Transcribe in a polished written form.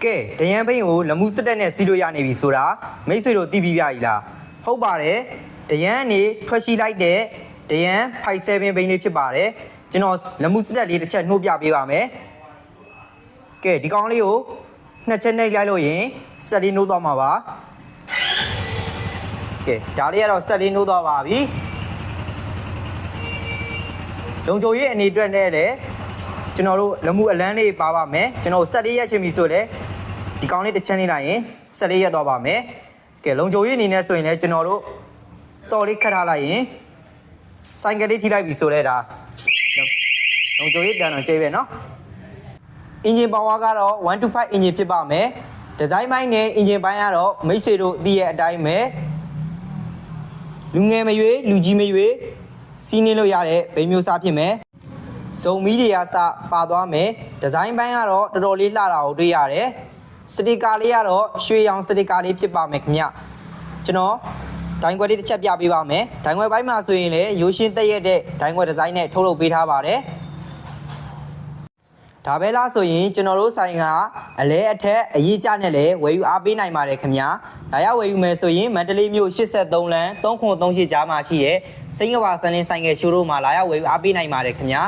ကဲဒရန်ဘိန်းကိုလမှုစတက်နဲ့စီးလို့ရနေပြီဆိုတာမိတ်ဆွေတို့သိပြီးပြပြီလားဟုတ်ပါတယ်ဒရန်ကနေထွက်ရှိလိုက်တဲ့ဒရန်57ဘိန်းလေးဖြစ်ပါတယ်ကျွန်တော်လမှုစတက်လေးတစ်ချက်နှိုးပြပေးပါမယ်ကဲဒီကောင်လေးကိုနှစ်ချက်နှိပ်လိုက်လို့ရင်ဆက်လေးနှိုးသွားမှာပါကဲဒါလေးကတော့ဆက်လေးနှိုးသွားပါပြီလုံချိုရေးအနေအတွက်နဲ့လည်းကျွန်တော်တို့လမှုအလန်းလေးပါပါမယ်ကျွန်တော်ဆက်လေးရက်ချင်ပြီဆိုလည်းဒီကောင်လေးတစ်ချက်နေလိုက်ရင်ဆက်လေးရက်သွားပါမယ်ကဲလုံချိုရေးအနေနဲ့ဆိုရင်လည်းကျွန်တော်တို့တော်လေးခတ်ထားလိုက်ရင်ဆိုင်ကလေးထိလိုက်ပြီဆိုလဲဒါလုံချိုရေးတန်တော့ကျဲပဲเนาะအင်ဂျင်ပါဝါကတော့125အင်ဂျင်ဖြစ်ပါမယ်ဒီဇိုင်းပိုင်းနဲ့အင်ဂျင်ပိုင်းကတော့မိတ်ဆွေတို့သိရဲ့အတိုင်းပဲလူငယ်မရွေးလူကြီးမရွေးစီးနှင်းလို့ရတဲ့ဘိန်းမျိုးစားဖြစ်မယ်ဇုံမီတွေကစပါသွားမယ်ဒီဇိုင်းပိုင်းကတော့တော်တော်လေးလှတာကိုတွေ့ရတယ်စတစ်ကာလေးကတော့ရွှေရောင်စတစ်ကာလေးဖြစ်ပါမယ်ခင်ဗျကျွန်တော်ဒိုင်းခွက်လေးတစ်ချက်ပြပေးပါမယ်ဒိုင်းခွက်ပိုင်းမှာဆိုရင်လည်းရိုးရှင်းတက်ရက်တဲ့ဒိုင်းခွက်ဒီဇိုင်းနဲ့ထုတ်လုပ်ပေးထားပါတယ်ဒါပဲလားဆိုရင်ကျွန်တော်တို့ဆိုင်ကအလဲအထက်အရေးကြနဲ့လည်းဝယ်ယူအားပေးနိုင်ပါတယ်ခင်ဗျာဒါရဝယ်ယူမယ်ဆိုရင်မန္တလေးမြို့83လမ်း3938ကြားမှာရှိတဲ့စိန်ကဘာစံလင်းဆိုင်ကရှိုးတို့မှာလာရောက်ဝယ်ယူအားပေးနိုင်ပါတယ်ခင်ဗျာ